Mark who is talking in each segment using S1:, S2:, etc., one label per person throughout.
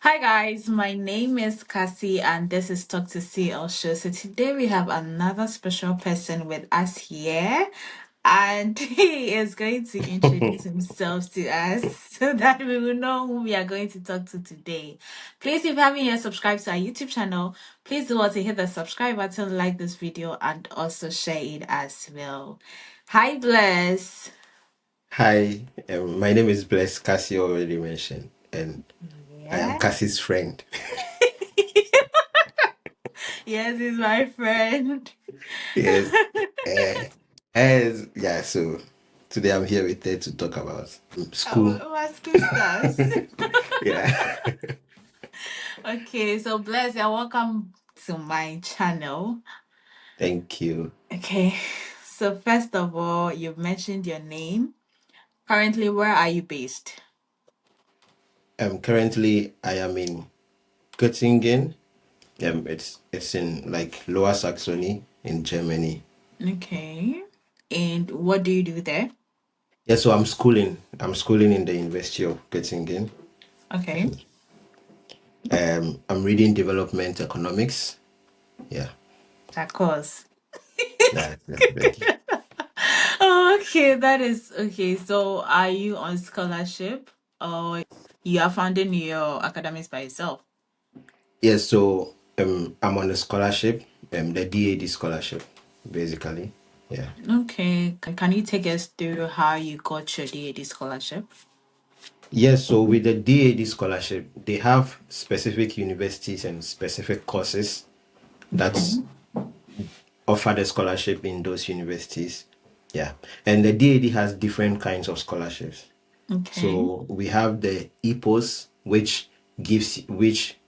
S1: Hi guys, my name is Cassie and this is Talk to CL Show. So today we have another special person with us here and he is going to introduce himself to us so that we will know who we are going to talk to today. Please, if you haven't yet subscribed to our YouTube channel, please do also hit the subscribe button, like this video and also share it as well. Hi Bless.
S2: Hi, my name is Bless. Cassie already mentioned, and I am
S1: Yeah.
S2: Cassie's friend.
S1: Yes, he's my friend.
S2: Yes. Uh, as yeah, so today I'm here with her to talk about school.
S1: Our school stars.
S2: Yeah.
S1: Okay, so Bless, you're welcome to my channel.
S2: Thank you.
S1: Okay, so first of all, you've mentioned your name. Currently, where are you based?
S2: Currently I am in Göttingen. It's in like Lower Saxony in Germany.
S1: Okay, and what do you do there?
S2: Yeah, so I'm schooling. I'm schooling in the University of Göttingen.
S1: Okay,
S2: I'm reading development economics. Yeah,
S1: that course.
S2: that's very.
S1: Okay, that is okay. So, are you on scholarship or you are funding your academics by yourself?
S2: Yeah, so I'm on a scholarship, the DAD scholarship, basically. Yeah.
S1: Okay, can you take us through how you got your DAD scholarship?
S2: Yeah, so with the DAD scholarship, they have specific universities and specific courses that
S1: Okay.
S2: offer the scholarship in those universities. Yeah. And the DAD has different kinds of scholarships.
S1: Okay.
S2: So we have the EPOS, which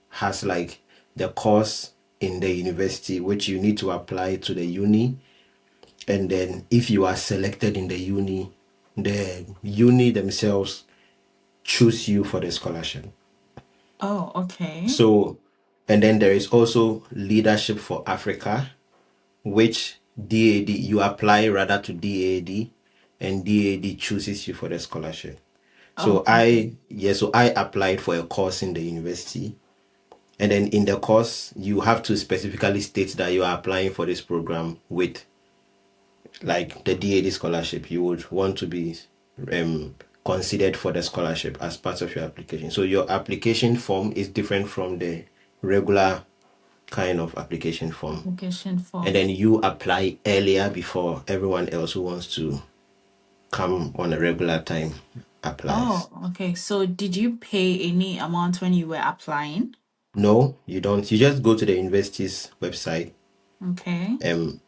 S2: has like the course in the university which you need to apply to the uni. And then if you are selected in the uni themselves choose you for the scholarship.
S1: Oh, okay.
S2: So, and then there is also Leadership for Africa, which DAD, you apply rather to DAD, and DAD chooses you for the scholarship.
S1: Oh, okay.
S2: So I applied for a course in the university. And then in the course, you have to specifically state that you are applying for this program with like the DAD scholarship. You would want to be considered for the scholarship as part of your application. So your application form is different from the regular kind of application form.
S1: Application
S2: And
S1: form.
S2: then you apply earlier before everyone else who wants to come on a regular time applies.
S1: Oh, okay. So did you pay any amount when you were applying?
S2: No, you don't. You just go to the university's website.
S1: Okay.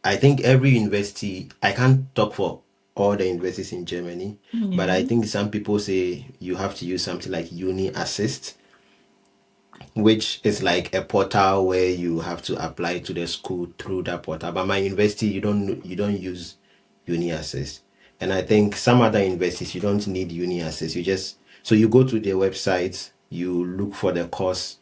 S2: I think every university, I can't talk for all the universities in Germany, but
S1: Yeah.
S2: I think some people say you have to use something like Uni Assist, which is like a portal where you have to apply to the school through that portal. But my university, you don't use Uni Assist, and I think some other universities you don't need Uni Assist. You go to their website, you look for the course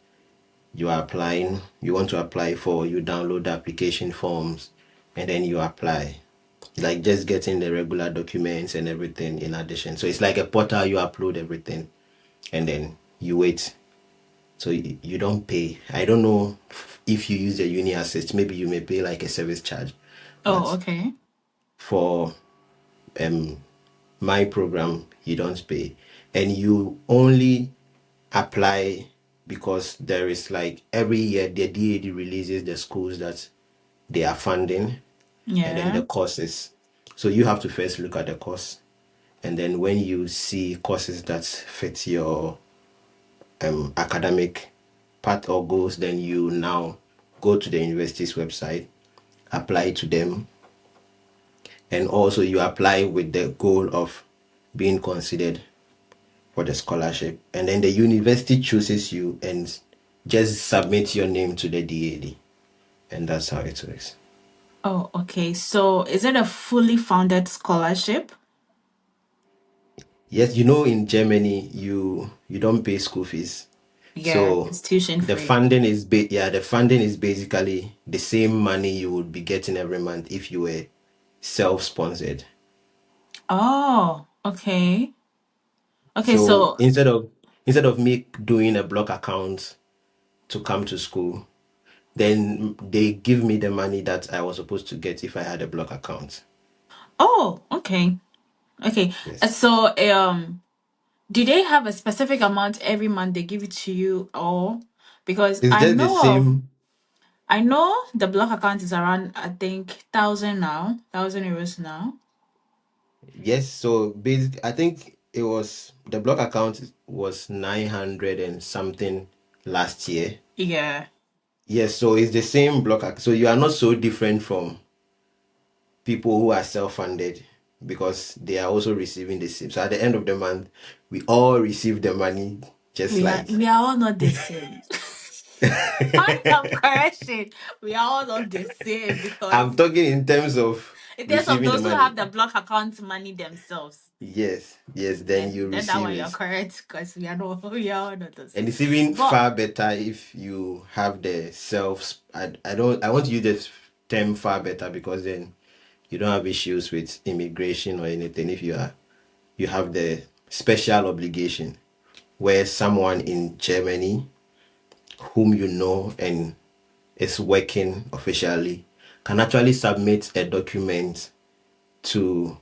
S2: you want to apply for, you download the application forms, and then you apply. Like just getting the regular documents and everything in addition. So it's like a portal, you upload everything and then you wait. So you don't pay. I don't know if you use the uni assist, maybe you may pay like a service charge.
S1: Oh,
S2: But
S1: okay.
S2: for um my program, you don't pay. And you only apply because there is like every year the DAD releases the schools that they are funding and then
S1: Yeah.
S2: the courses. So you have to first look at the course, and then when you see courses that fit your academic path or goals, then you now go to the university's website, apply to them, and also you apply with the goal of being considered for the scholarship. And then the university chooses you and just submit your name to the DAD. And that's how it works.
S1: Oh, okay. So is it a fully funded scholarship?
S2: Yes, in Germany you don't pay school fees.
S1: Yeah,
S2: So
S1: it's tuition
S2: the
S1: free.
S2: funding is the funding is basically the same money you would be getting every month if you were self-sponsored.
S1: Oh, okay. Okay,
S2: So
S1: so
S2: instead of instead of me doing a block account to come to school, then they give me the money that I was supposed to get if I had a block account.
S1: Oh, okay. Okay.
S2: Yes.
S1: So, do they have a specific amount every month they give it to you, or because
S2: It's just the same.
S1: I know the block account is around, I think, 1,000 euros now.
S2: Yes. So basic, I think it was the block account was 900 and something last year.
S1: Yeah,
S2: Yes. So it's the same block. So you are not so different from people who are self-funded because they are also receiving the same. So at the end of the month, we all receive the money just like
S1: we are all not the same. Point of correction. We are all not the same because
S2: I'm talking in terms of
S1: in terms of
S2: receiving the
S1: those who
S2: money.
S1: have the block account money themselves,
S2: Yes, yes, then you
S1: then that
S2: receive
S1: one you're
S2: it.
S1: correct because we are all not the
S2: And
S1: same.
S2: it's even
S1: But
S2: far better if you have the self. I don't. I want to use this term far better because then you don't have issues with immigration or anything. If you have the special obligation where someone in Germany whom you know and is working officially can actually submit a document to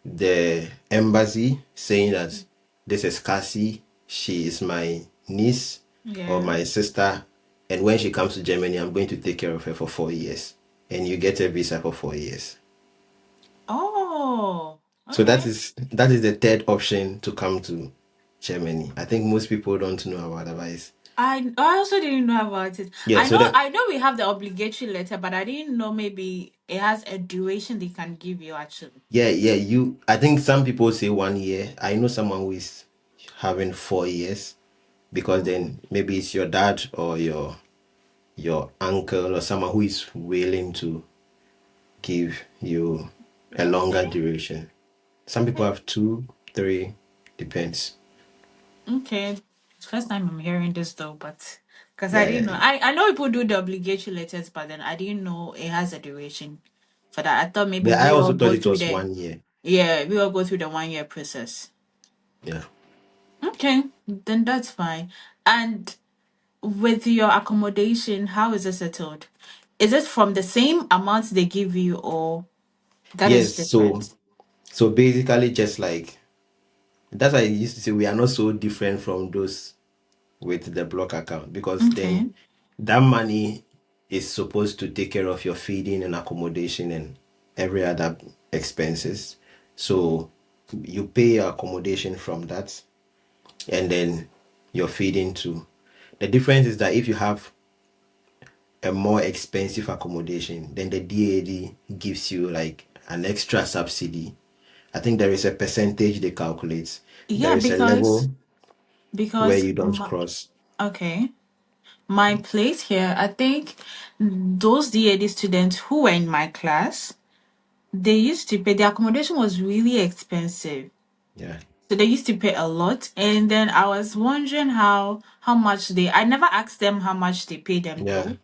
S2: the embassy saying that this is Cassie, she is my niece or
S1: yeah.
S2: my sister, and when she comes to Germany, I'm going to take care of her for 4 years, and you get a visa for 4 years.
S1: Oh,
S2: So
S1: okay.
S2: that is the third option to come to Germany. I think most people don't know about that, but
S1: I also didn't know about it.
S2: yeah. So that
S1: I know we have the obligatory letter, but I didn't know maybe it has a duration they can give you actually.
S2: yeah. You I think some people say 1 year. I know someone who is having 4 years because
S1: Oh,
S2: then maybe it's your dad or your uncle or someone who is willing to give you a longer
S1: okay.
S2: duration. Some people
S1: Okay.
S2: have two, three, depends.
S1: Okay. It's first time I'm hearing this though, but because I
S2: Yeah,
S1: didn't know.
S2: yeah.
S1: I know people do the obligatory letters, but then I didn't know it has a duration for that. I thought maybe
S2: Yeah, I
S1: we all
S2: also thought
S1: go
S2: it
S1: through
S2: was
S1: the
S2: 1 year.
S1: yeah, we all go through the 1 year process.
S2: Yeah.
S1: Okay, then that's fine. And with your accommodation, how is it settled? Is it from the same amount they give you, or that is
S2: Yes, so
S1: different?
S2: so basically just like that's why I used to say we are not so different from those with the block account because then
S1: Okay.
S2: that money is supposed to take care of your feeding and accommodation and every other expenses. So you pay your accommodation from that and then your feeding too. The difference is that if you have a more expensive accommodation, then the DAD gives you like an extra subsidy. I think there is a percentage they calculate. There
S1: Yeah,
S2: is a
S1: because
S2: level where
S1: because
S2: you don't cross.
S1: okay. My place here, I think those DAD students who were in my class, they used to pay, the accommodation was really expensive.
S2: Yeah.
S1: So they used to pay a lot. And then I was wondering how much I never asked them how much they pay them
S2: Yeah.
S1: though.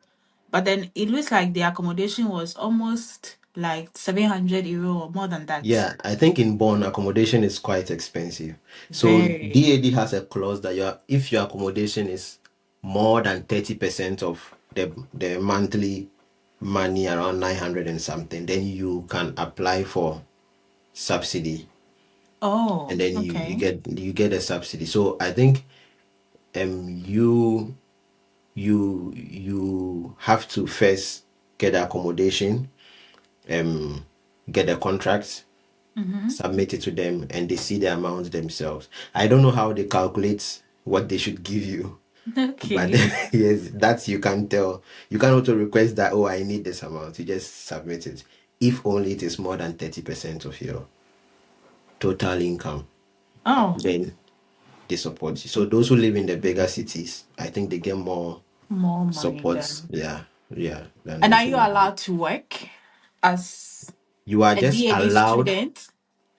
S1: But then it looks like the accommodation was almost like 700 euro or more than that.
S2: Yeah, I think in Bonn accommodation is quite expensive. So
S1: Very.
S2: DAD has a clause that if your accommodation is more than 30% of the monthly money around 900 and something, then you can apply for subsidy and
S1: Oh,
S2: then
S1: okay.
S2: you get a subsidy. So I think you you have to first get accommodation, um get a contract,
S1: Mm-hmm.
S2: submit it to them, and they see the amount themselves. I don't know how they calculate what they should give you, but
S1: Okay.
S2: yes, that you can tell. You can also request that, oh, I need this amount. You just submit it. If only it is more than 30% of your total income,
S1: Oh,
S2: then they support you. So those who live in the bigger cities, I think they get more
S1: more money
S2: support.
S1: than.
S2: Yeah, yeah, than
S1: And
S2: those
S1: are
S2: who
S1: you
S2: live.
S1: allowed to work as
S2: You are
S1: a
S2: just
S1: DAD
S2: allowed.
S1: student?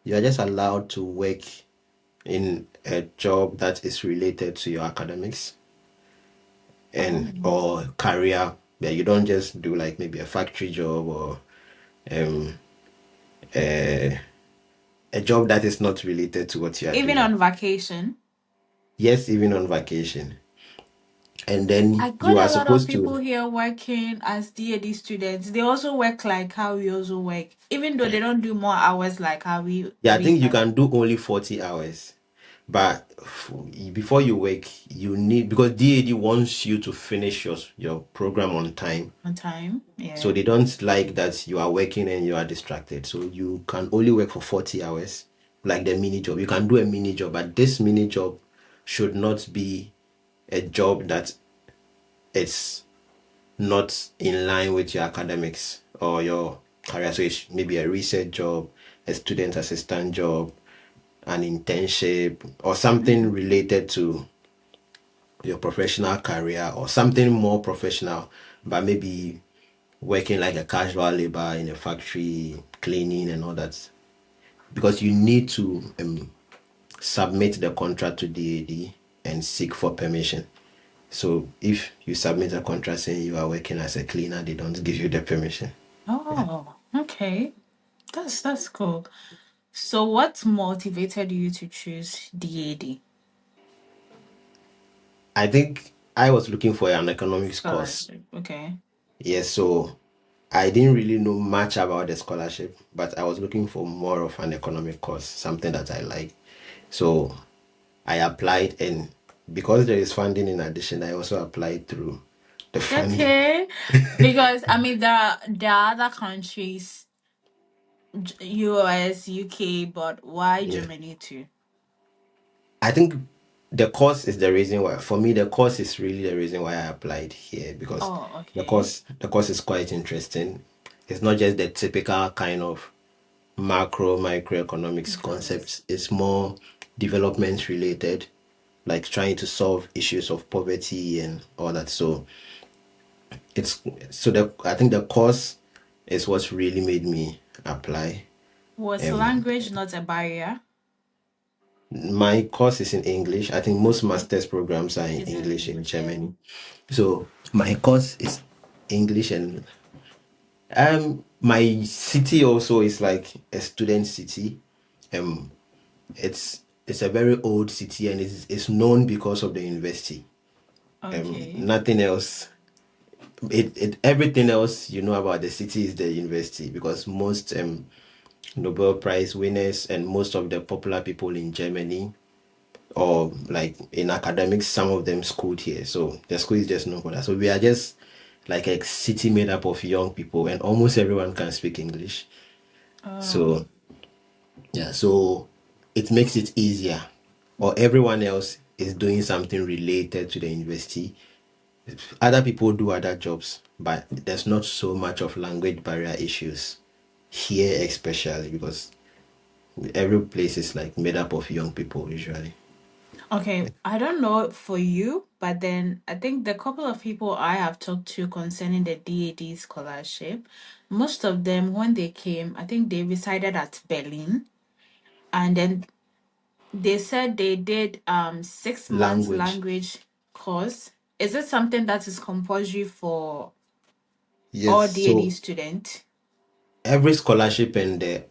S2: You are just allowed to work in a job that is related to your academics
S1: Oh,
S2: and or career. Yeah, you don't just do like maybe a factory job or um a job that is not related to what you are
S1: even
S2: doing.
S1: on vacation?
S2: yes, even on vacation. And
S1: I
S2: then you
S1: got
S2: are
S1: a lot of
S2: supposed
S1: people
S2: to,
S1: here working as DAD students. They also work like how we also work, even though they don't do more hours like how
S2: yeah, I
S1: we
S2: think you
S1: can
S2: can do only 40 hours. But before you work, you need, because DAD wants you to finish your program on time.
S1: on time.
S2: So
S1: Yeah.
S2: they don't like that you are working and you are distracted. So you can only work for 40 hours, like the mini job. You can do a mini job, but this mini job should not be a job that is not in line with your academics or your career. So it's maybe a research job, a student assistant job, an internship, or something related to your professional career, or something more professional, but maybe working like a casual labor in a factory, cleaning and all that. Because you need to submit the contract to DAD and seek for permission. So if you submit a contract saying you are working as a cleaner, they don't give you the permission.
S1: Oh, okay. That's cool. So what motivated you to choose DAD
S2: I think I was looking for an economics course.
S1: scholarship? Okay.
S2: Yes, so I didn't really know much about the scholarship, but I was looking for more of an economic course, something that I like. So I applied, and because there is funding in addition, I also applied through the funding.
S1: Okay. Because I mean there are other countries, US, UK, but why
S2: Yeah.
S1: Germany too?
S2: I think the course is the reason why, for me, the course is really the reason why I applied here, because
S1: Oh,
S2: the
S1: okay.
S2: course is quite interesting. It's not just the typical kind of microeconomics
S1: Economics.
S2: concepts. It's more development related, like trying to solve issues of poverty and all that. So it's so the I think the course is what really made me apply.
S1: Was
S2: Um,
S1: language not a barrier?
S2: my course is in English. I think most
S1: Okay.
S2: master's programs are in
S1: Is in
S2: English in
S1: English, yeah.
S2: Germany. So my course is English, and my city also is like a student city. Um it's a very old city, and it's known because of the university.
S1: Okay.
S2: Nothing else. It everything else you know about the city is the university, because most Nobel Prize winners and most of the popular people in Germany, or like in academics, some of them schooled here. So the school is just known for that. So we are just like a city made up of young people, and almost everyone can speak English.
S1: Oh.
S2: So yeah, so it makes it easier. Or everyone else is doing something related to the university. Other people do other jobs, but there's not so much of language barrier issues here, especially because every place is like made up of young people usually.
S1: Okay, I don't know for you, but then I think the couple of people I have talked to concerning the DAD scholarship, most of them when they came, I think they resided at Berlin, and then they said they did 6 months
S2: Language.
S1: language course. Is it something that is compulsory for
S2: Yes,
S1: all DAD
S2: so
S1: students?
S2: every scholarship and the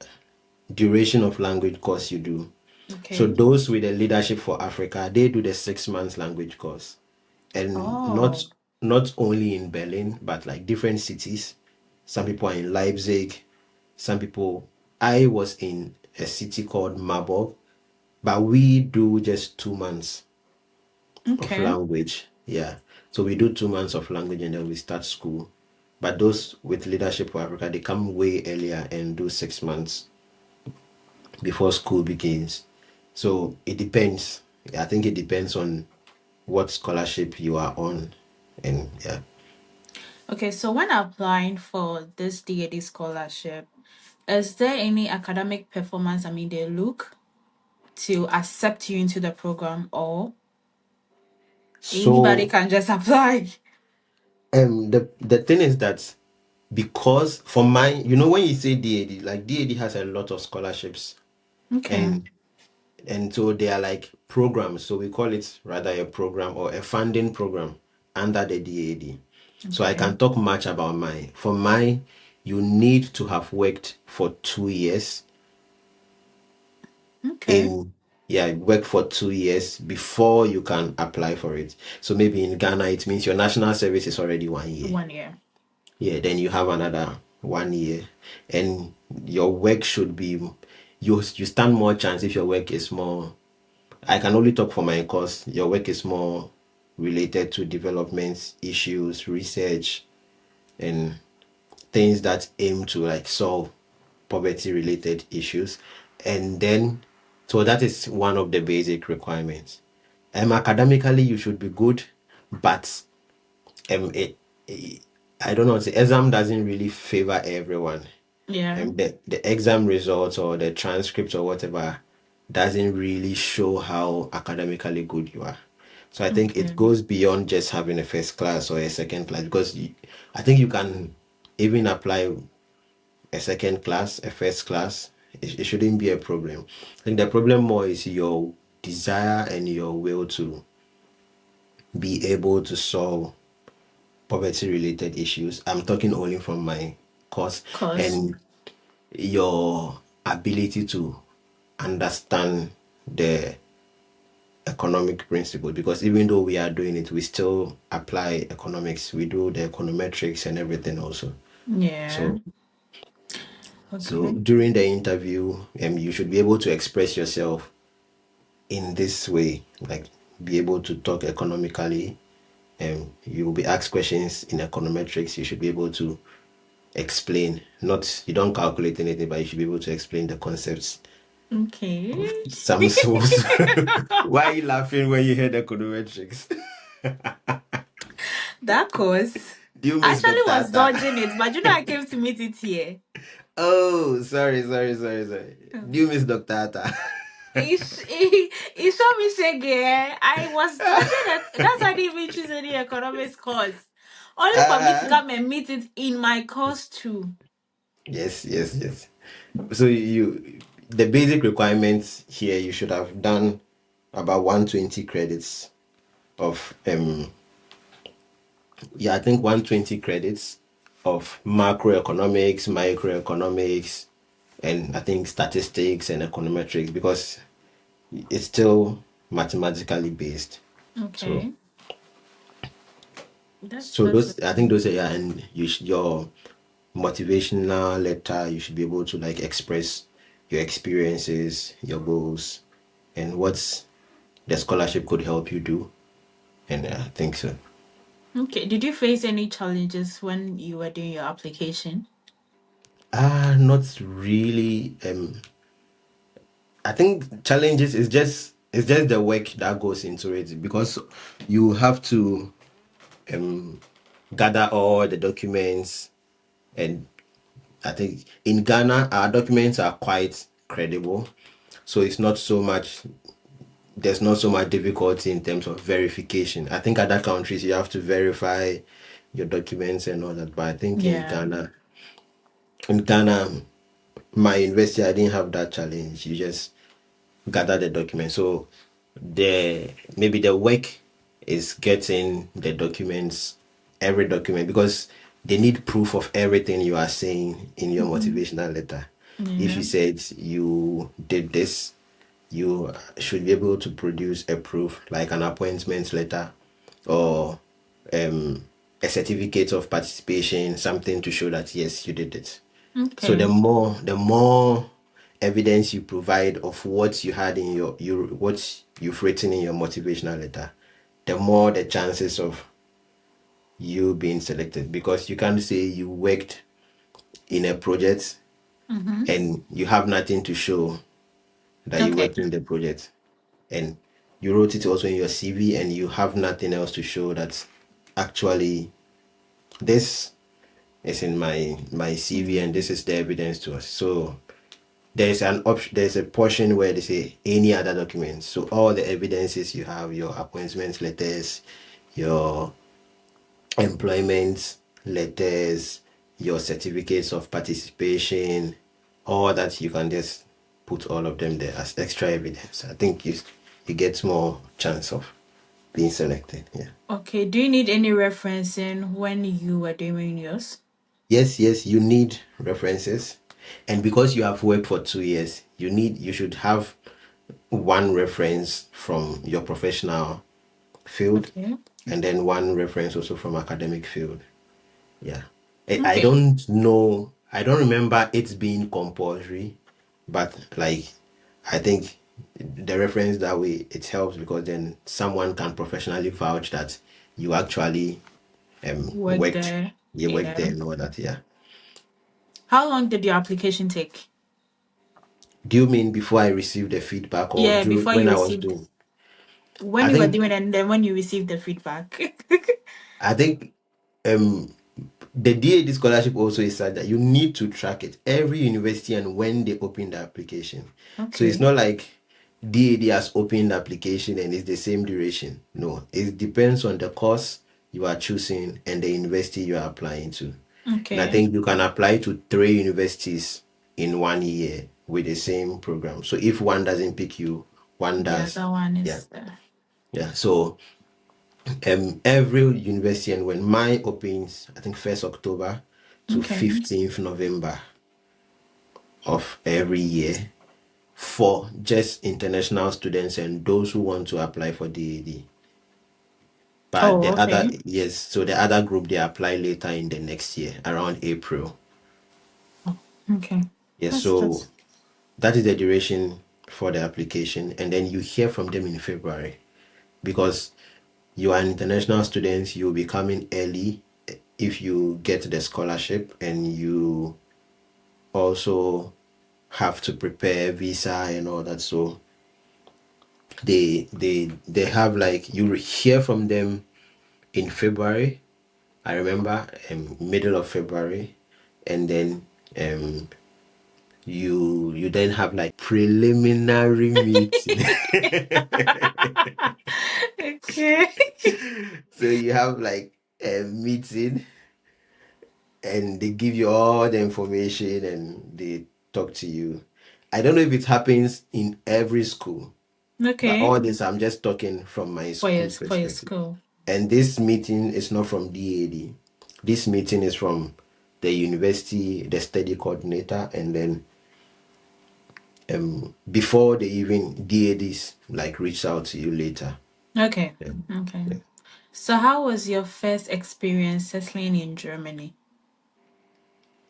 S2: duration of language course you do. So
S1: Okay.
S2: those with the leadership for Africa, they do the 6 months language course. And
S1: Oh,
S2: not only in Berlin, but like different cities. Some people are in Leipzig, some people I was in a city called Marburg, but we do just 2 months of
S1: okay.
S2: language. Yeah. So we do 2 months of language and then we start school. But those with leadership for Africa, they come way earlier and do 6 months before school begins. So it depends. I think it depends on what scholarship you are on. And yeah.
S1: Okay, so when applying for this DAD scholarship, is there any academic performance, I mean, they look to accept you into the program, or anybody
S2: So
S1: can just apply?
S2: the thing is that, because for my, when you say DAD, like DAD has a lot of scholarships,
S1: Okay,
S2: and so they are like programs. So we call it rather a program or a funding program under the DAD. So I
S1: okay,
S2: can talk much about mine. For mine, you need to have worked for 2 years
S1: okay,
S2: in yeah, work for 2 years before you can apply for it. So maybe in Ghana, it means your national service is already 1 year.
S1: 1 year.
S2: Yeah, then you have another 1 year, and your work should be you stand more chance if your work is more. I can only talk for my course. Your work is more related to development issues, research, and things that aim to like solve poverty related issues. And then, so that is one of the basic requirements. Academically, you should be good, but I don't know, the exam doesn't really favor everyone.
S1: Yeah.
S2: The exam results or the transcript or whatever doesn't really show how academically good you are. So I think it
S1: Okay.
S2: goes beyond just having a first class or a second class, because I think you can even apply a second class, a first class. It shouldn't be a problem. I think the problem more is your desire and your will to be able to solve poverty related issues. I'm talking only from my course,
S1: Course.
S2: and your ability to understand the economic principle, because even though we are doing it, we still apply economics. We do the econometrics and everything also.
S1: Yeah.
S2: So
S1: Okay.
S2: during the interview, you should be able to express yourself in this way, like be able to talk economically. You will be asked questions in econometrics. You should be able to explain. Not you don't calculate anything, but you should be able to explain the concepts
S1: Okay.
S2: of some source. Why are you laughing when you hear the econometrics?
S1: That course.
S2: Do you
S1: I
S2: miss
S1: actually
S2: Dr.
S1: was
S2: Atta?
S1: dodging it, but I came to meet it here.
S2: Oh, sorry. Do you miss Dr. Atta?
S1: He saw me shaggy. I was dodging it. That's why I didn't even choose any economics course. Only for me to
S2: uh,
S1: come and meet it in my course too.
S2: yes. So the basic requirements here, you should have done about 120 credits of I think 120 credits of macroeconomics, microeconomics, and I think statistics and econometrics, because it's still mathematically based. So
S1: Okay. That's
S2: those, I think
S1: okay.
S2: those are, yeah, and your motivational letter, you should be able to like express your experiences, your goals, and what's the scholarship could help you do. And I think so.
S1: Okay. Did you face any challenges when you were doing your application?
S2: Not really. I think challenges is just it's just the work that goes into it, because you have to um gather all the documents. And I think in Ghana our documents are quite credible, so there's not so much difficulty in terms of verification. I think other countries you have to verify your documents and all that, but I think
S1: Yeah.
S2: in Ghana, my university, I didn't have that challenge. You just gather the document. So maybe the work is getting the documents, every document, because they need proof of everything you are saying in your
S1: Hmm.
S2: motivational letter. If
S1: Yeah.
S2: you said you did this, you should be able to produce a proof like an appointment letter, or a certificate of participation, something to show that yes, you did it. So
S1: Okay.
S2: the more evidence you provide of what you had in what you've written in your motivational letter, the more the chances of you being selected. Because you can't say you worked in a project
S1: Mm-hmm.
S2: and you have nothing to show that you
S1: Okay.
S2: worked in the project, and you wrote it also in your CV and you have nothing else to show that actually this is in my CV and this is the evidence to us. So there's an option, there's a portion where they say any other documents. So all the evidences you have, your appointment letters, your employment letters, your certificates of participation, all that, you can just put all of them there as extra evidence. I think you get more chance of being selected. Yeah.
S1: Okay. Do you need any referencing when you were doing yours?
S2: Yes, you need references. And because you have worked for 2 years, you should have one reference from your professional field,
S1: Okay.
S2: and then one reference also from academic field. Yeah. I
S1: Okay.
S2: don't know, I don't remember it being compulsory, but like I think the reference that way it helps because then someone can professionally vouch that you actually
S1: Work
S2: worked,
S1: there.
S2: you worked
S1: Yeah.
S2: there and all that. Yeah.
S1: How long did your application take?
S2: Do you mean before I received the feedback or
S1: Yeah,
S2: during
S1: before
S2: when
S1: you
S2: I was
S1: received,
S2: doing?
S1: when
S2: I
S1: you were
S2: think
S1: doing, and then when you received the feedback.
S2: I think um the DAD scholarship also is such that you need to track it every university and when they open the application. So it's
S1: Okay.
S2: not like DAD has opened the application and it's the same duration. No, it depends on the course you are choosing and the university you are applying to. And I
S1: Okay.
S2: think you can apply to 3 universities in 1 year with the same program. So if one doesn't pick you, one
S1: The
S2: does.
S1: other one
S2: Yeah.
S1: is there.
S2: Yeah. So every university, and when mine opens, I think 1st October to
S1: Okay.
S2: 15th November of every year for just international students and those who want to apply for DAD. But
S1: Oh,
S2: the other,
S1: okay.
S2: yes, so the other group they apply later in the next year around April.
S1: Oh, okay.
S2: Yes, so
S1: That's
S2: that is the duration for the application, and then you hear from them in February because you are an international student. You'll be coming early if you get the scholarship, and you also have to prepare visa and all that. So they have like you hear from them in February. I remember middle of February, and then um you then have like preliminary meeting.
S1: okay.
S2: So you have like a meeting and they give you all the information and they talk to you. I don't know if it happens in every school, but
S1: Okay.
S2: all this I'm just talking from my school
S1: For your
S2: perspective.
S1: school.
S2: And this meeting is not from DAD. This meeting is from the university, the study coordinator, and then before they even DADs like reach out to you later.
S1: Okay.
S2: Yeah.
S1: Okay.
S2: Yeah.
S1: So how was your first experience settling in Germany?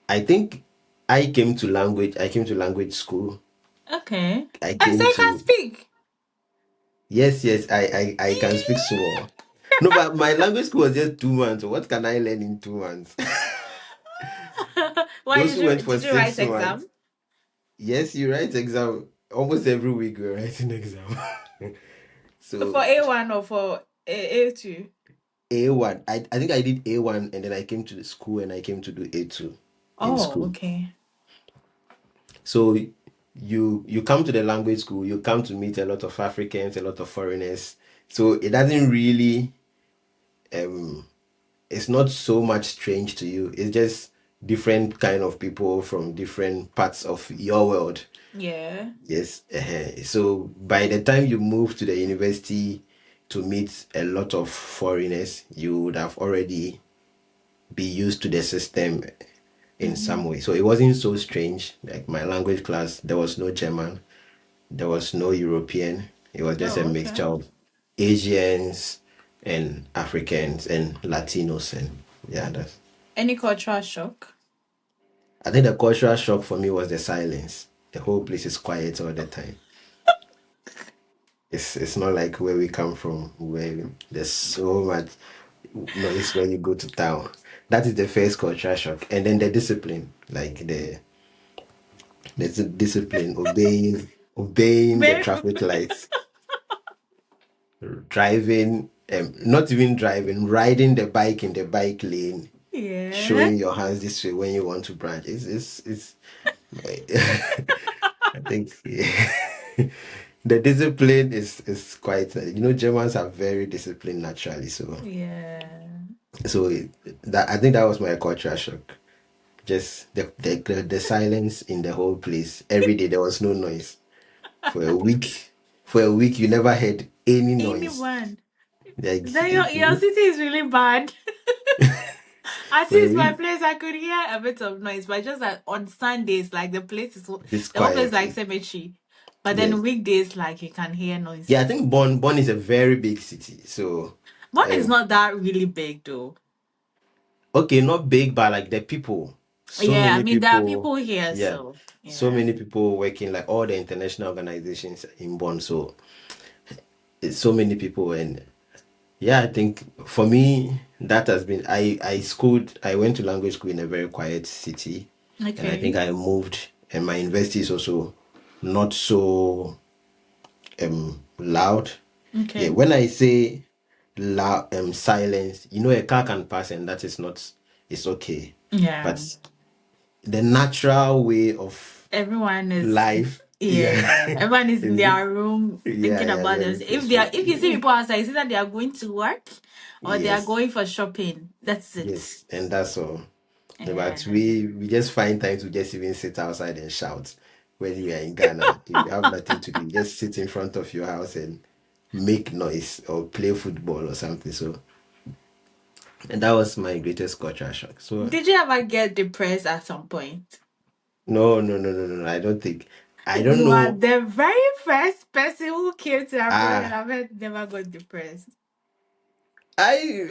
S2: I think I came to language school.
S1: Okay.
S2: I
S1: I say
S2: came
S1: you can
S2: to
S1: speak.
S2: yes, I can speak small. No, but my language school was just 2 months. What can I learn in 2 months?
S1: Why
S2: Those who went for
S1: did you write
S2: 6 months,
S1: exam?
S2: yes, you write exam almost every week. We're writing exam.
S1: For
S2: So
S1: A1 or for A2?
S2: A1, I think I did A1 and then I came to the school and I came to do A2 in
S1: Oh,
S2: school.
S1: okay.
S2: So you come to the language school, you come to meet a lot of Africans, a lot of foreigners. So it doesn't really um it's not so much strange to you. It's just different kind of people from different parts of your world.
S1: Yeah.
S2: Yes. So by the time you move to the university to meet a lot of foreigners, you would have already be used to the system in some
S1: Hmm.
S2: way. So it wasn't so strange. Like my language class, there was no German, there was no European. It was just a
S1: Oh, okay.
S2: mixture of Asians and Africans and Latinos, and yeah, that's.
S1: Any cultural shock?
S2: I think the cultural shock for me was the silence. The whole place is quiet all the time. It's not like where we come from, where there's so much noise when you go to town. That is the first cultural shock, and then the discipline, like the discipline, obeying the
S1: Babe.
S2: traffic lights, driving, not even driving, riding the bike in the bike lane,
S1: Yeah.
S2: showing your hands this way when you want to branch. It's I think the discipline is quite. Germans are very disciplined naturally.
S1: Yeah.
S2: That I think that was my culture shock. Just the silence in the whole place. Every day there was no noise. For a week, you never heard any noise.
S1: Anyone.
S2: Like
S1: Then your city is really bad. At
S2: for a
S1: least my
S2: week,
S1: place, I could hear a bit of noise, but just that on Sundays, like the
S2: it's
S1: the whole place
S2: quiet.
S1: is like cemetery. But then
S2: Yes.
S1: weekdays, like you can hear
S2: Yeah, I
S1: noises.
S2: think Bonn is a very big city. So,
S1: One is
S2: um,
S1: not that really big though.
S2: okay, not big, but like the people, so
S1: Yeah, I
S2: many
S1: mean there are
S2: people.
S1: people here,
S2: Yeah,
S1: so
S2: so
S1: yeah.
S2: many people working, like all the international organizations in Bonn. So it's so many people, and yeah, I think for me that has been. I went to language school in a very quiet city, and I think
S1: Okay.
S2: I moved, and my university is also not so loud. Yeah,
S1: Okay.
S2: when I say loud silence, a car can pass and that is not, it's okay.
S1: Yeah.
S2: But the natural way of
S1: Everyone is,
S2: life,
S1: yeah,
S2: yeah,
S1: everyone is in
S2: is
S1: their room
S2: yeah,
S1: thinking
S2: yeah,
S1: about
S2: very
S1: this.
S2: peaceful.
S1: If you see people outside, it's either they are going to work or they are
S2: Yes,
S1: going for shopping. That's it.
S2: yes, and that's all. But
S1: Yeah.
S2: we just find time to just even sit outside and shout when we are in Ghana. If you have nothing to do, just sit in front of your house and make noise or play football or something. So, and that was my greatest culture shock. So,
S1: Did you ever get depressed at some point?
S2: no, no, no, no, no, no. I don't think. I don't
S1: You are
S2: know.
S1: the very first person who came to Africa that
S2: Ah,
S1: I've heard never got depressed.
S2: I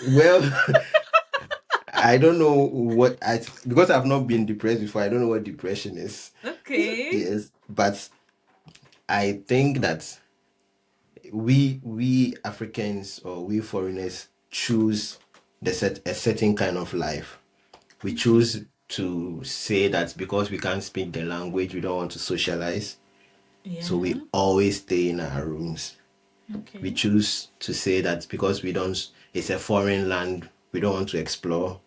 S2: well, I don't know what I because I've not been depressed before. I don't know what depression is.
S1: Okay.
S2: Yes, but I think that we Africans or we foreigners choose a certain kind of life. We
S1: Okay.
S2: choose to say that because we can't speak the language, we don't want to socialize. So we
S1: Yeah.
S2: always stay in our rooms. We
S1: Okay.
S2: choose to say that because we don't, it's a foreign land, we don't want to explore.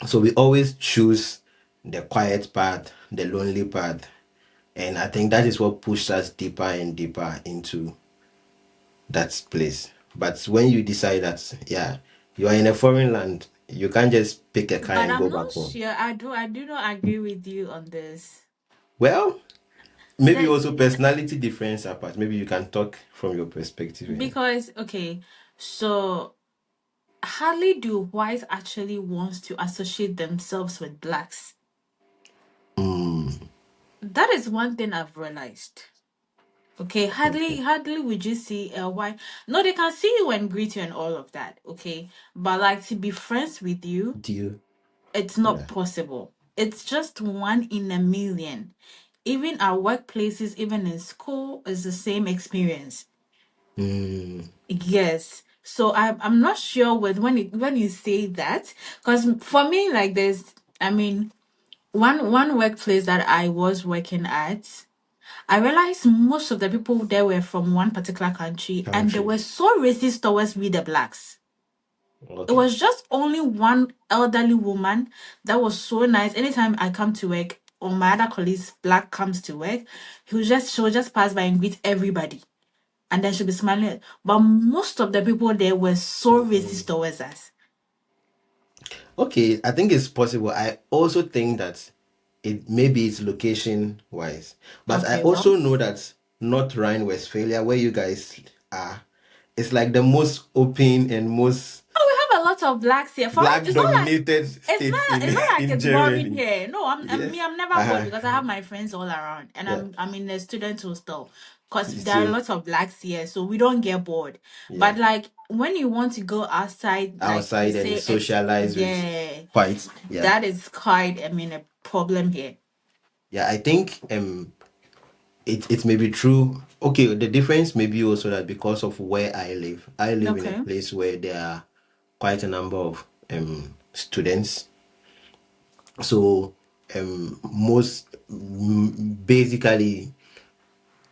S2: So we always choose the quiet path, the lonely path. And I think that is what pushed us deeper and deeper into that place. But when you decide that, yeah, you are in a foreign land, you can't just pick a car
S1: But
S2: and go
S1: I'm
S2: back
S1: not
S2: home.
S1: sure. I do not agree with you on this.
S2: Well, maybe
S1: That
S2: also personality difference apart. Maybe you can talk from your perspective.
S1: because okay, so hardly do whites actually wants to associate themselves with blacks.
S2: Mm,
S1: That is one thing I've realized. Okay,
S2: okay.
S1: hardly would you see a white. No, they can see you and greet you and all of that. Okay, but like to be friends with you,
S2: Do you?
S1: it's not
S2: Yeah.
S1: possible. It's just one in a million. Even our workplaces, even in school, is the same experience.
S2: Mm,
S1: Yes. So I'm not sure with when you say that, because for me, like there's, I mean, one workplace that I was working at, I realized most of the people there were from one particular country, and they
S2: country.
S1: were so racist towards we the blacks. It
S2: Okay.
S1: was just only one elderly woman that was so nice. Anytime I come to work or my other colleagues black comes to work, she will just pass by and greet everybody. And then she'll be smiling. But most of the people there were so
S2: Mhm.
S1: racist towards us.
S2: Okay, I think it's possible. I also think that it maybe it's location wise, but I
S1: Okay, well.
S2: also know that North Rhine-Westphalia, where you guys are, is like the most open and most
S1: Oh, we have a lot of blacks here. For us,
S2: black dominated state in
S1: it's not like
S2: in
S1: it's boring
S2: Germany.
S1: here. No,
S2: Yes.
S1: I'm never bored
S2: Uh-huh.
S1: because I have my friends all around, and
S2: Yeah.
S1: I'm in the student hostel because
S2: You
S1: there are
S2: see,
S1: lots of blacks here, so we don't get bored.
S2: yeah.
S1: But like when you want to go outside, like you
S2: Outside and
S1: say,
S2: socialize with
S1: yeah,
S2: whites. Yeah.
S1: that is quite, I mean, a problem here.
S2: Yeah, I think it may be true. Okay, the difference may be also that because of where I live in a
S1: Okay,
S2: place where there are quite a number of students. So basically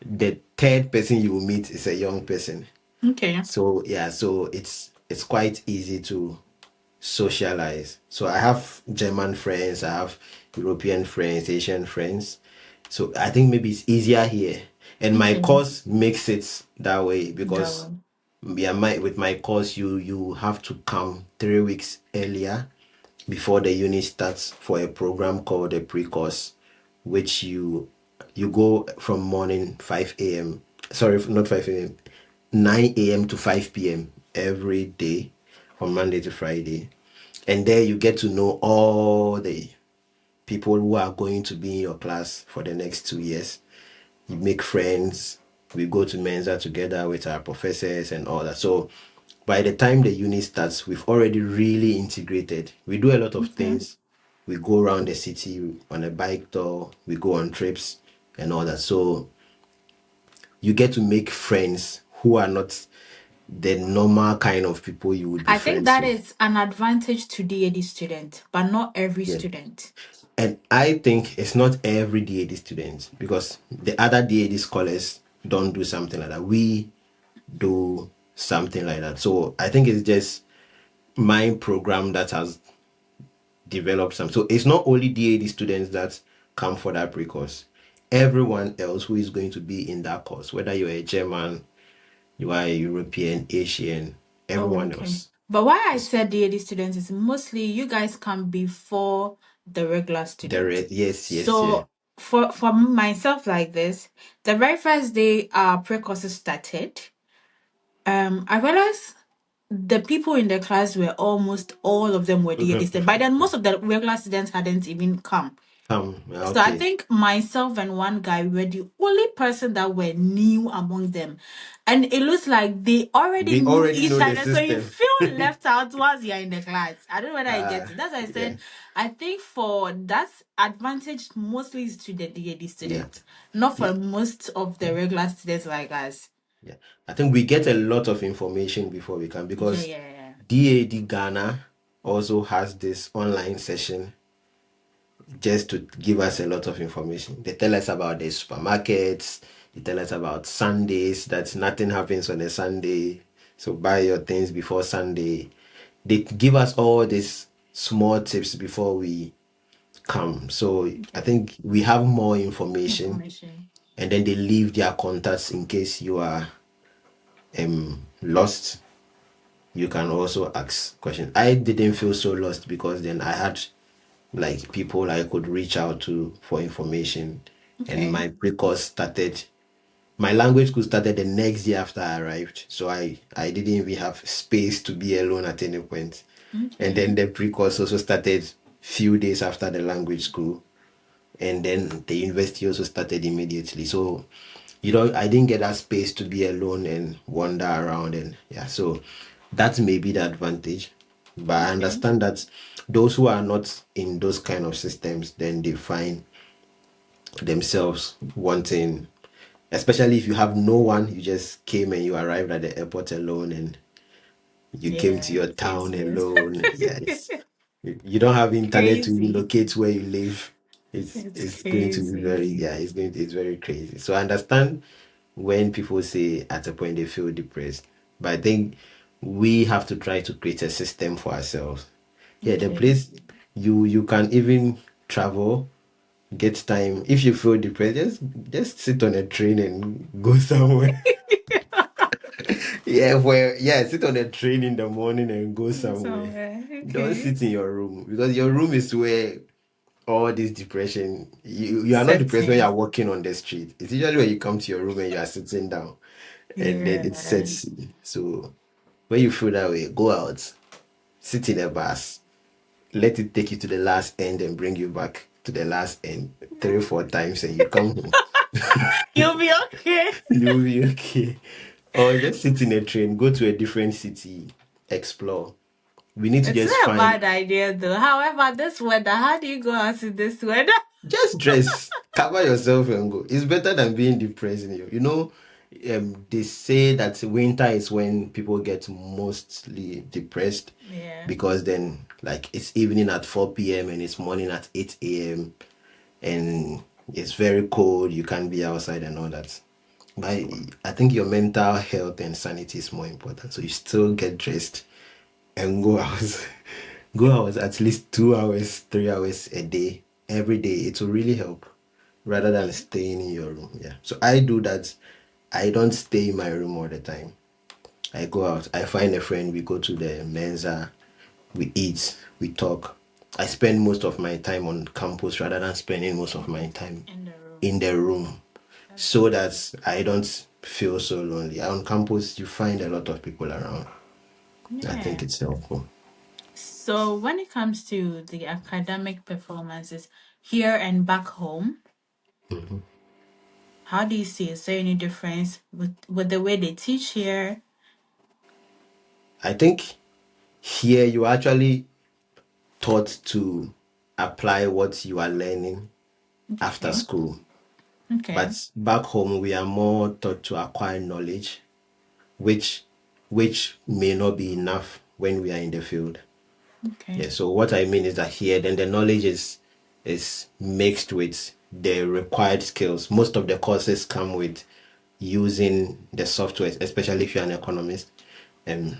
S2: the third person you will meet is a young person.
S1: okay,
S2: So yeah, so it's quite easy to socialize. So I have German friends, I have European friends, Asian friends. So I think maybe it's easier here. And my
S1: okay.
S2: course makes it that way
S1: That
S2: because
S1: one.
S2: yeah, with my course you have to come 3 weeks earlier before the unit starts for a program called a pre-course, which you go from morning 5 a.m. Sorry, not 5 a.m. 9 a.m. to 5 p.m. every day from Monday to Friday. And there you get to know all the people who are going to be in your class for the next 2 years. you make friends. We go to Mensa together with our professors and all that. So by the time the uni starts, we've already really integrated. We do a lot of
S1: Okay.
S2: things. We go around the city on a bike tour. We go on trips and all that. So you get to make friends who are not the normal kind of people you would be
S1: I think
S2: friends
S1: that
S2: with.
S1: is an advantage to DAD student, but not every
S2: Yeah.
S1: student.
S2: And I think it's not every DAD student because the other DAD scholars don't do something like that. We do something like that. So I think it's just my program that has developed some. So it's not only DAD students that come for that pre-course. Everyone else who is going to be in that course, whether you're a German, you are a European, Asian,
S1: Oh,
S2: everyone
S1: okay.
S2: else
S1: But why I
S2: is
S1: said DAD students is mostly you guys come before the regular student.
S2: there. Yes, yes, yeah.
S1: So for myself like this, the very first day our pre-courses started, I realized the people in the class were almost all of them were DAD students. By then, most of the regular students hadn't even come. So I
S2: Okay.
S1: think myself and one guy were the only person that were new among them. And it looks like they already
S2: They
S1: knew
S2: already
S1: each
S2: know the
S1: other. So you
S2: system.
S1: feel left out once you're in the class. I don't know whether I get
S2: uh,
S1: it. That's why I
S2: yeah,
S1: said I think for that advantage mostly is to the DAD
S2: yeah,
S1: students, not
S2: yeah,
S1: for most of the regular students like us.
S2: yeah. I think we get a lot of information before we come
S1: Yeah,
S2: because
S1: yeah, yeah.
S2: DAD Ghana also has this online session just to give us a lot of information. They tell us about the supermarkets, they tell us about Sundays, that nothing happens on a Sunday. So buy your things before Sunday. They give us all these small tips before we come. So I
S1: Okay.
S2: think we have more information
S1: Information.
S2: and then they leave their contacts in case you are lost. You can also ask questions. I didn't feel so lost because then I had like people I could reach out to for information. And
S1: Okay.
S2: my pre-course started, my language school started the next day after I arrived. So I didn't even have space to be alone at any point. And
S1: Okay.
S2: then the pre-course also started few days after the language school. And then the university also started immediately. So I didn't get that space to be alone and wander around, and yeah, so that may be the advantage. But I
S1: Okay.
S2: understand that those who are not in those kind of systems, then they find themselves wanting, especially if you have no one, you just came and you arrived at the airport alone and you came to
S1: Yeah,
S2: your
S1: it's
S2: town
S1: weird.
S2: alone. Yes, you don't have internet to
S1: Crazy.
S2: relocate where you live. it's
S1: It's
S2: it's going to be very,
S1: crazy.
S2: yeah, it's very crazy. So I understand when people say at a point they feel depressed, but I think we have to try to create a system for ourselves. Yeah, the
S1: Okay.
S2: place you can even travel, get time. If you feel depressed, just sit on a train and go somewhere. Yeah, sit on a train in the morning and go somewhere.
S1: Somewhere.
S2: Don't
S1: Okay.
S2: sit in your room because your room is where all this depression. You are not depressed when you
S1: Setting.
S2: are walking on the street. It's usually when you come to your room and you are sitting down and then it
S1: Yeah.
S2: sets in. So when you feel that way, go out, sit in a bus, let it take you to the last end and bring you back to the last end 3 4 times, and you come home.
S1: You'll be okay.
S2: You'll be okay. Or just sit in a train, go to a different city, explore. We need to
S1: It's
S2: just
S1: not a
S2: find,
S1: bad idea though. However, this weather, how do you go out in this weather?
S2: just dress, cover yourself and go. It's better than being depressed. They say that winter is when people get mostly depressed
S1: Yeah.
S2: because then like it's evening at 4 p.m. and it's morning at 8 a.m. and it's very cold. You can't be outside and all that. But I think your mental health and sanity is more important. So you still get dressed and go out. Go out at least 2 hours, 3 hours a day, every day. It will really help rather than staying in your room. Yeah. So I do that. I don't stay in my room all the time. I go out. I find a friend. We go to the Mensa. We eat. We talk. I spend most of my time on campus rather than spending most of my time
S1: In the room.
S2: in the room
S1: That's
S2: so
S1: good.
S2: that I don't feel so lonely. On campus, you find a lot of people around. I think
S1: Yeah.
S2: it's helpful.
S1: So when it comes to the academic performances here and back home, How do you see? Is there any difference with the way they teach here?
S2: I think here you actually taught to apply what you are learning after
S1: Okay.
S2: school.
S1: Okay.
S2: But back home, we are more taught to acquire knowledge, which which may not be enough when we are in the field.
S1: Okay.
S2: Yeah. So what I mean is that here, then the knowledge is mixed with the required skills. Most of the courses come with using the software, especially if you're an economist. And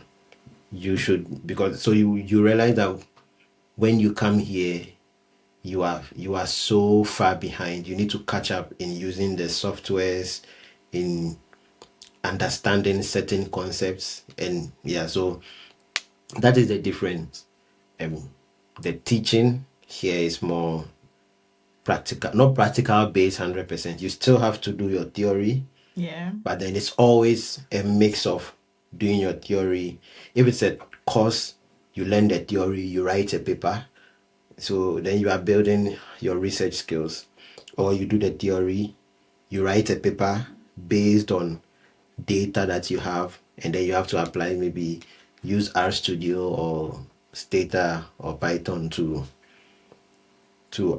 S2: you should, because so you realize that when you come here, you are so far behind. You need to catch up in using the softwares, in understanding certain concepts, and yeah. So that is the difference. Um, the teaching here is more practical, not practical based 100%. You still have to do your theory,
S1: Yeah.
S2: but then it's always a mix of doing your theory. If it's a course, you learn the theory, you write a paper. So then you are building your research skills, or you do the theory, you write a paper based on data that you have, and then you have to apply, maybe use RStudio or Stata or Python to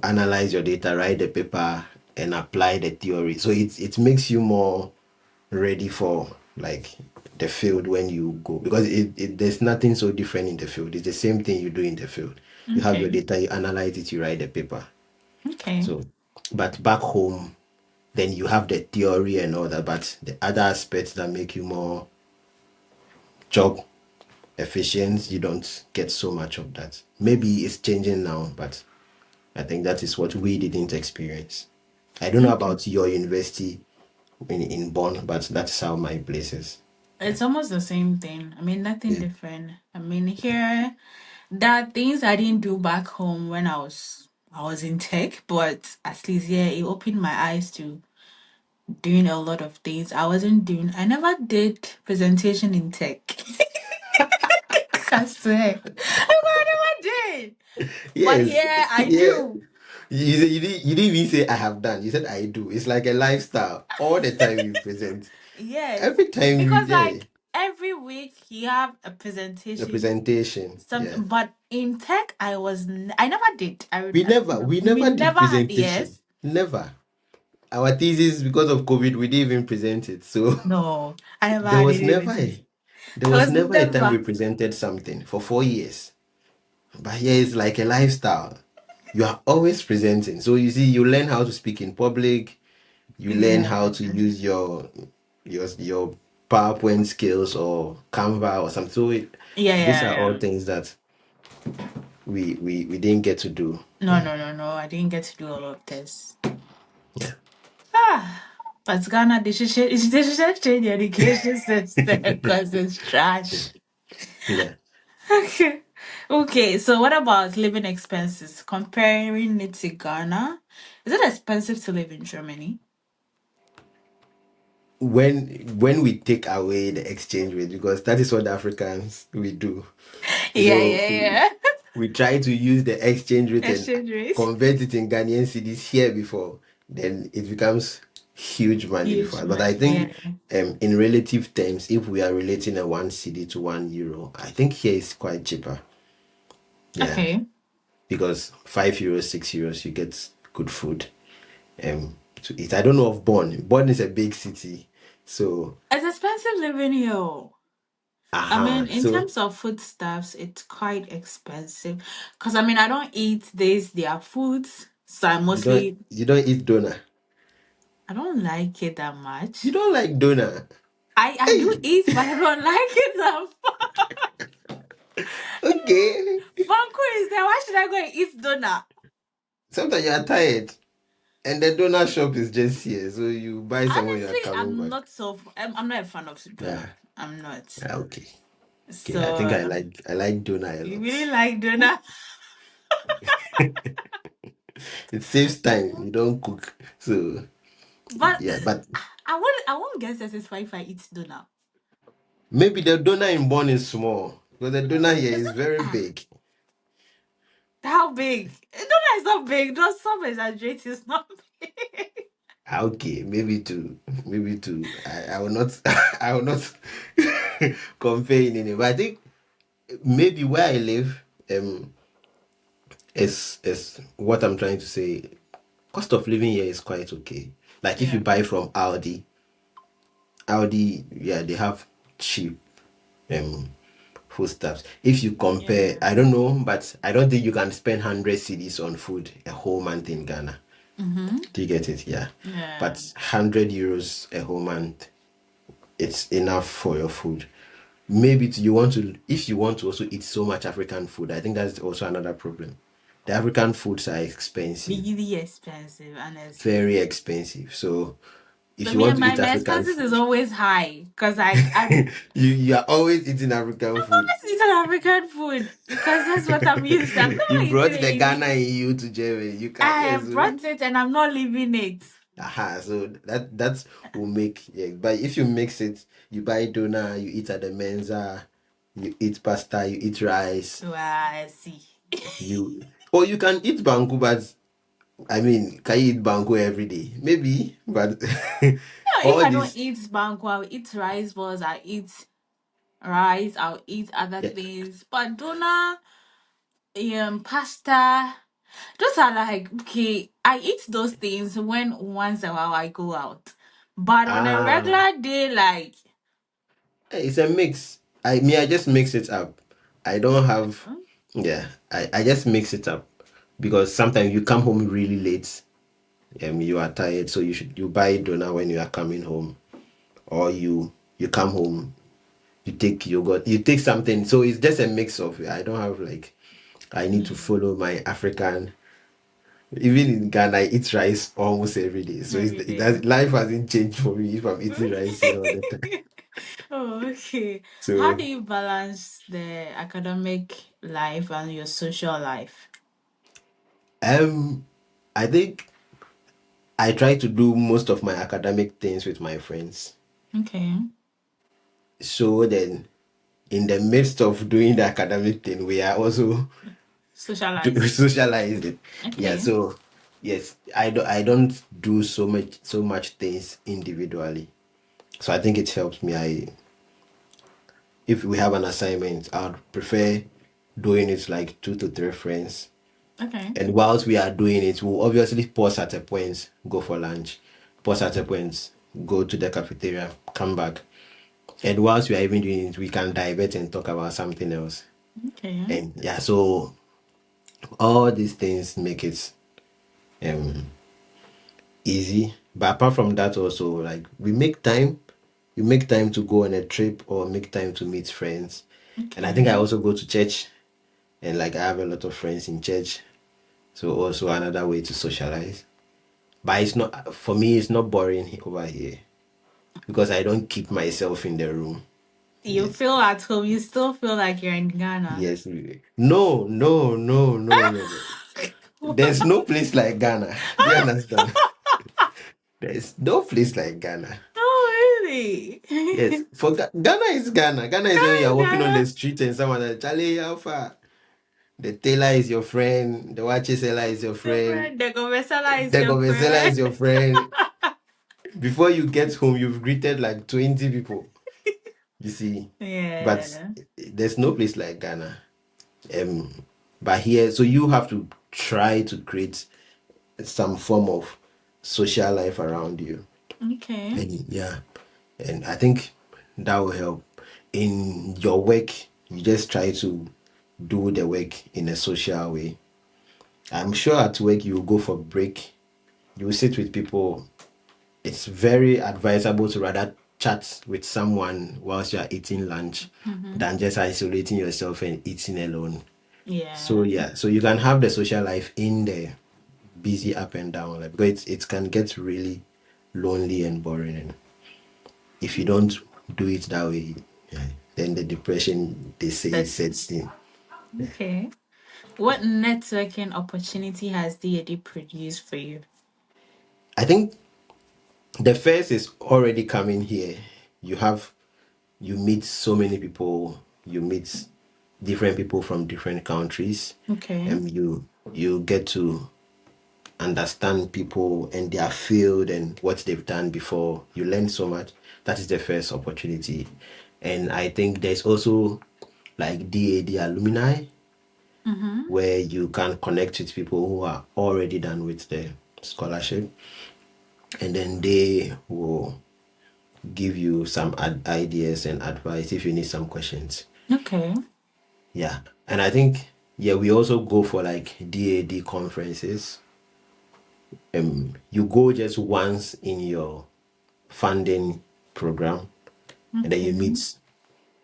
S2: analyze your data, write the paper, and apply the theory. So it makes you more ready for like the field when you go, because there's nothing so different in the field. It's the same thing you do in the field. You have your
S1: Okay.
S2: data, you analyze it, you write the paper.
S1: Okay.
S2: So, but back home, then you have the theory and all that, but the other aspects that make you more job efficient, you don't get so much of that. Maybe it's changing now, but I think that is what we didn't experience. I don't know
S1: Okay.
S2: about your university in Bonn, but that's how my place is. Yeah.
S1: It's almost the same thing. I mean, nothing
S2: Yeah.
S1: different. I mean, here there are things I didn't do back home when I was in tech, but at least yeah, it opened my eyes to doing a lot of things I wasn't doing. I never did presentation in tech. I swear. I never did. But
S2: Yes.
S1: here I
S2: Yeah.
S1: do.
S2: You didn't even say I have done. You said I do. It's like a lifestyle. All the time you present.
S1: Yes.
S2: Every time you,
S1: Because
S2: yeah.
S1: like every week you have a
S2: The
S1: presentation,
S2: presentation. Yeah.
S1: something, but in tech I never did.
S2: We
S1: We
S2: never did
S1: never had,
S2: presentation.
S1: yes.
S2: Never. Our thesis, because of COVID, we didn't even present it. So
S1: No, I never
S2: there
S1: had
S2: was
S1: any
S2: never
S1: presentation.
S2: there
S1: I
S2: was
S1: was
S2: never a time we
S1: never.
S2: presented something for 4 years. But here it's like a lifestyle. You are always presenting. So you see, you learn how to speak in public, you learn
S1: Yeah.
S2: how to use your PowerPoint skills or Canva or something. So
S1: Yeah,
S2: these
S1: yeah,
S2: are all
S1: yeah.
S2: things that we didn't get to do.
S1: No,
S2: Yeah.
S1: no, no, no. I didn't get to do all of this.
S2: Yeah.
S1: Ah, but Ghana, they should change the education system because it's trash.
S2: Yeah.
S1: Okay. Okay, so what about living expenses? Comparing it to Ghana, is it expensive to live in Germany?
S2: When we take away the exchange rate, because that is what Africans we do.
S1: Yeah,
S2: So
S1: yeah, yeah.
S2: we try to use the exchange rate and
S1: Exchange rate.
S2: convert it in Ghanaian cedis here before, then it becomes huge money before
S1: Huge
S2: us. But I
S1: money.
S2: think
S1: Yeah.
S2: in relative terms, if we are relating a one cedi to €1, I think here is quite cheaper. Yeah,
S1: Okay.
S2: because €5, €6, you get good food to eat. I don't know of Bonn. Bonn is a big city, so
S1: It's expensive living here. I
S2: uh-huh.
S1: mean, in
S2: So
S1: terms of foodstuffs, it's quite expensive. Because I mean, I don't eat their foods, so
S2: you don't eat donut.
S1: I don't like it that
S2: You
S1: much.
S2: don't like donut.
S1: I
S2: Hey,
S1: do eat, but I don't like it that much.
S2: okay.
S1: Banku is there. Why should I go and eat donut?
S2: Sometimes you are tired. And the donut shop is just here, so you buy some when you are
S1: Honestly,
S2: coming back.
S1: I'm not a fan of
S2: Yeah,
S1: donut. I'm not.
S2: yeah, okay, okay. I think I
S1: So
S2: like I like donut a
S1: you
S2: lot.
S1: really like donut?
S2: It saves time. You don't cook, so
S1: But
S2: yeah. But
S1: I won't get satisfied if I eat donut.
S2: maybe the donut in Bonn is small because the donut here
S1: Is
S2: is
S1: it
S2: very big.
S1: how big? Donut is not big. Don't stop exaggerating. It's not big.
S2: Okay, I will not I will not compare in any, but I think maybe where I live, is what I'm trying to say. Cost of living here is quite okay. Like if you
S1: Yeah.
S2: buy from Audi, yeah, they have cheap um foodstuffs. If you compare,
S1: Yeah.
S2: I don't know, but I don't think you can spend 100 cedis on food a whole month in Ghana.
S1: Mm-hmm.
S2: Do you get it? Yeah.
S1: Yeah.
S2: But 100 euros a whole month, it's enough for your food. Maybe you want to, if you want to also eat so much African food, I think that's also another problem. The African foods are expensive,
S1: Really expensive, honestly.
S2: very expensive. So if
S1: So
S2: you
S1: me
S2: want
S1: and
S2: to eat
S1: my
S2: African
S1: expenses is
S2: food,
S1: always high because I'm
S2: you are always eating African food.
S1: always eating African food because that's what I'm used to. I'm
S2: You
S1: not
S2: brought
S1: eating
S2: the Ghana
S1: any.
S2: in you to Germany. You can,
S1: I
S2: yes.
S1: brought it and I'm not leaving it.
S2: Aha, so that will make, yeah. But if you mix it, you buy doner, you eat at the Mensa, you eat pasta, you eat rice,
S1: Well, I see.
S2: you or you can eat banku, but I mean, can you eat banku every day? Maybe, but
S1: No, if
S2: all
S1: I don't
S2: this,
S1: eat banku, I'll eat rice balls. I eat rice. I'll eat other
S2: yeah.
S1: things. But doner, pasta. Those are like okay. I eat those things when once a while I go out. But on a
S2: Ah,
S1: regular day, like
S2: it's a mix. I just mix it up. I don't have,
S1: okay,
S2: yeah. I just mix it up because sometimes you come home really late. You are tired, so you buy doner when you are coming home, or you come home, you take yogurt, you take something. So it's just a mix of. I don't have like I need to
S1: mm,
S2: follow my African. Even in Ghana, I eat rice almost every day. So
S1: every
S2: it
S1: day.
S2: does, life hasn't changed for me if I'm eating rice here all the time.
S1: Oh, okay. How
S2: So
S1: do you balance the academic life and your social life?
S2: um, I think I try to do most of my academic things with my friends.
S1: Okay.
S2: So then, in the midst of doing the academic thing, we are also
S1: Socializing.
S2: socializing. Yeah.
S1: Okay.
S2: So yes, I don't do so much things individually. So I think it helps me. If we have an assignment, I'd prefer doing it like two to three friends.
S1: Okay.
S2: And whilst we are doing it, we'll obviously pause at a point, go for lunch, pause at a point, go to the cafeteria, come back. And whilst we are even doing it, we can divert and talk about something else.
S1: Okay.
S2: And yeah, so all these things make it um easy. But apart from that, also like we make time to go on a trip or make time to meet friends. And I think I
S1: Okay.
S2: also go to church, and like I have a lot of friends in church. So also another way to socialize. But it's not, for me, it's not boring over here because I don't keep myself in the room.
S1: You
S2: Yes.
S1: feel at home. You still feel like you're in Ghana.
S2: Yes. No, no, no, no, no, no. There's no place like Ghana. Do you understand? There's no place like Ghana.
S1: Oh, really?
S2: Yes. For Ghana is Ghana. Ghana is when you are
S1: That's
S2: walking on the
S1: Ghana.
S2: street and someone is Charlie, how far? The tailor is your friend. The watch seller is your
S1: Your
S2: friend.
S1: friend. The conversation is
S2: The
S1: your
S2: gobble seller
S1: friend.
S2: is your friend. Before you get home, you've greeted like 20 people. You see, but
S1: Yeah.
S2: there's no place like Ghana. Um, but here, so you have to try to create some form of social life around you.
S1: Okay.
S2: And yeah, and I think that will help. In your work, you just try to do the work in a social way. I'm sure at work you will go for break, you will sit with people. It's very advisable to rather chat with someone whilst you are eating lunch
S1: Mm-hmm.
S2: than just isolating yourself and eating alone. So
S1: Yeah.
S2: yeah, so you can have the social life in there, busy up and down, like because it can get really lonely and boring. And if you don't do it that way, yeah, then the depression they say
S1: That
S2: sets in.
S1: okay. What networking opportunity has DAD produced for you?
S2: I think the first is already coming here. You have you meet so many people. You meet different people from different countries,
S1: Okay.
S2: and you get to understand people and their field and what they've done before. You learn so much. That is the first opportunity. And I think there's also like DAD alumni
S1: Mm-hmm.
S2: where you can connect with people who are already done with the scholarship, and then they will give you some ideas and advice if you need some questions.
S1: Okay.
S2: Yeah. And I think, yeah, we also go for like DAD conferences. You go just once in your funding program, and then you
S1: Okay.
S2: meet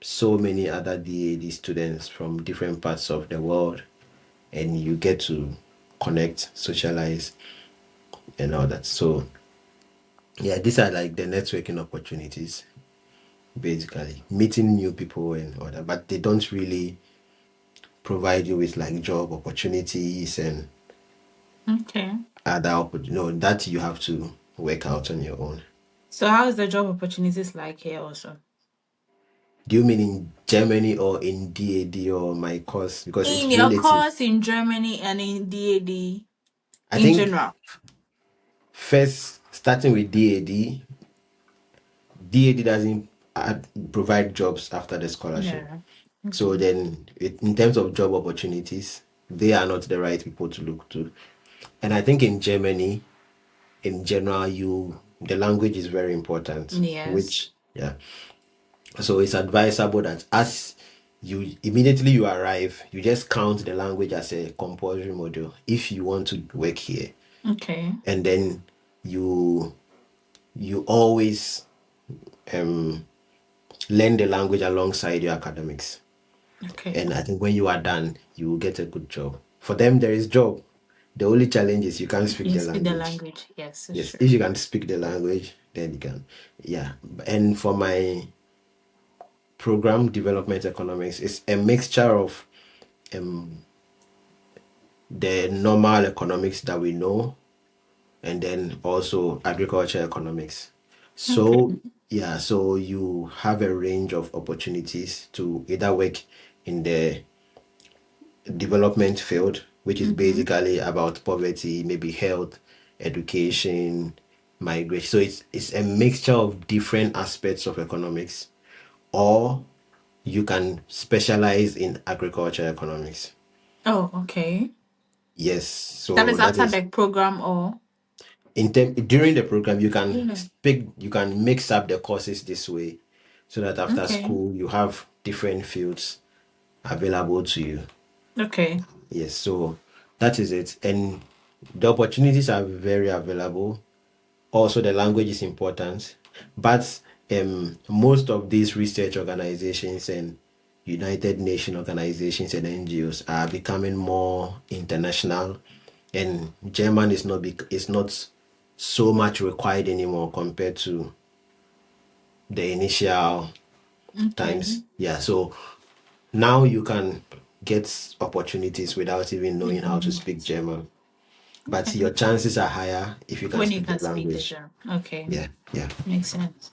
S2: so many other DAD students from different parts of the world, and you get to connect, socialize, and all that. So, yeah, these are like the networking opportunities, basically meeting new people and all that. But they don't really provide you with like job opportunities and
S1: Okay.
S2: other opportunities. No, that you have to work out on your own.
S1: So how is the job opportunities like here also?
S2: Do you mean in Germany or in DAD or my course? Because
S1: In
S2: it's
S1: your
S2: relative.
S1: course in Germany and in DAD
S2: I
S1: in
S2: think
S1: general?
S2: first, starting with DAD, DAD doesn't provide jobs after the scholarship.
S1: Yeah.
S2: So
S1: Okay.
S2: then, in terms of job opportunities, they are not the right people to look to. And I think in Germany, in general, the language is very important,
S1: Yes.
S2: which, yeah. So it's advisable that as you immediately you arrive, you just count the language as a compulsory module if you want to work here.
S1: Okay.
S2: And then you you always um, learn the language alongside your academics.
S1: Okay.
S2: And I think when you are done, you will get a good job. For them, there is job. The only challenge is you can't speak
S1: You
S2: the
S1: speak the
S2: language.
S1: language. Yes, it's
S2: Yes,
S1: true.
S2: if you can speak the language, then you can. Yeah. And for my program development economics, it's a mixture of um, the normal economics that we know, and then also agriculture economics.
S1: Okay.
S2: So, yeah, so you have a range of opportunities to either work in the development field, which is
S1: Mm-hmm.
S2: basically about poverty, maybe health, education, migration. So it's a mixture of different aspects of economics, or you can specialize in agriculture economics.
S1: Oh, okay.
S2: Yes,
S1: That
S2: so
S1: is
S2: that
S1: after
S2: is
S1: the program or
S2: during the program
S1: yeah.
S2: you can mix up the courses this way, so that after
S1: Okay.
S2: school you have different fields available to you.
S1: Okay.
S2: Yes, so that is it. And the opportunities are very available. Also, the language is important. But most of these research organizations and United Nations organizations and NGOs are becoming more international, and German is not so much required anymore compared to the initial
S1: Okay.
S2: times. Yeah, so now you can get opportunities without even knowing how to
S1: Mm-hmm.
S2: speak German. But
S1: Okay.
S2: your chances are higher if you can
S1: When you
S2: speak the
S1: can speak the
S2: language.
S1: German. Okay.
S2: Yeah, yeah.
S1: Makes sense.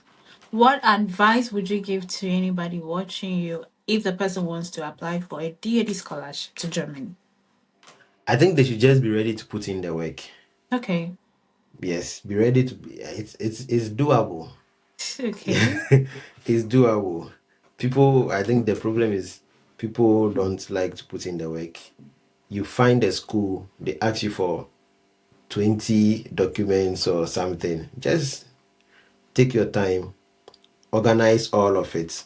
S1: What advice would you give to anybody watching you if the person wants to apply for a DAD scholarship to Germany?
S2: I think they should just be ready to put in the work.
S1: Okay.
S2: Yes, be ready to be, it's doable. Yeah,
S1: Okay.
S2: it's doable. People, I think the problem is people don't like to put in the work. You find a school, they ask you for 20 documents or something. Just take your time, organize all of it,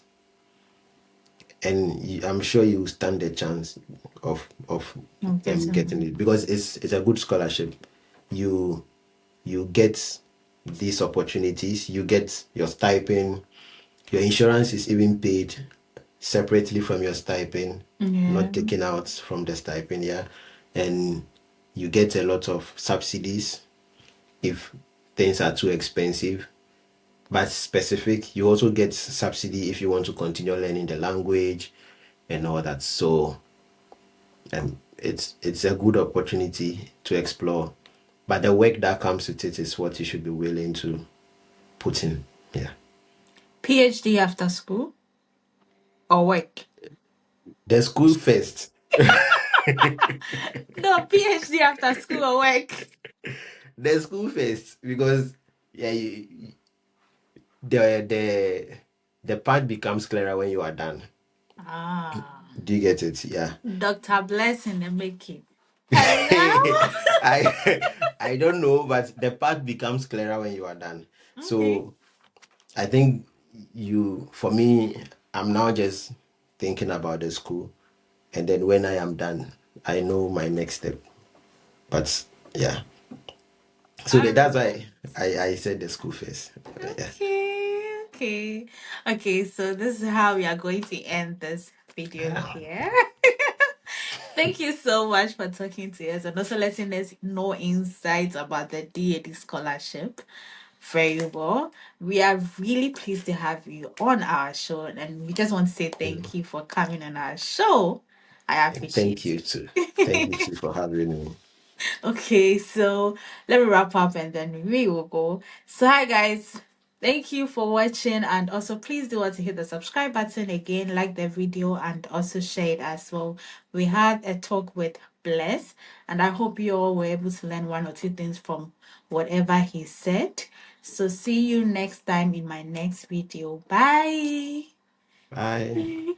S2: and I'm sure you stand a chance of
S1: I'm
S2: getting
S1: getting
S2: it, because it's a good scholarship. You you get these opportunities. You get your stipend. Your insurance is even paid separately from your stipend,
S1: yeah.
S2: not taken out from the stipend. Yeah, and you get a lot of subsidies if things are too expensive. But specific, you also get subsidy if you want to continue learning the language and all that. So it's a good opportunity to explore. But the work that comes with it is what you should be willing to put in. Yeah.
S1: PhD after school or work?
S2: The school first.
S1: No, PhD after school or work.
S2: The school first, because yeah, the the path becomes clearer when you are done.
S1: Ah,
S2: Do you get it? Yeah.
S1: Dr. Blessing the making. Hello?
S2: I don't know, but the path becomes clearer when you are done.
S1: Okay.
S2: So I think for me, I'm now just thinking about the school, and then when I am done, I know my next step. But yeah, so
S1: All
S2: that's
S1: right.
S2: why I said the school first. Yeah.
S1: Okay. Okay, so this is how we are going to end this video here. Thank you so much for talking to us and also letting us know insights about the DAD scholarship. Very well. We are really pleased to have you on our show, and we just want to say thank you for coming on our show. I
S2: Thank
S1: appreciate
S2: you too. Thank you
S1: it.
S2: too for having me.
S1: Okay, so let me wrap up and then we will go. So, hi guys, thank you for watching, and also please do want to hit the subscribe button again, like the video, and also share it as well. We had a talk with Bless, and I hope you all were able to learn one or two things from whatever he said. So, see you next time in my next video. Bye.
S2: Bye.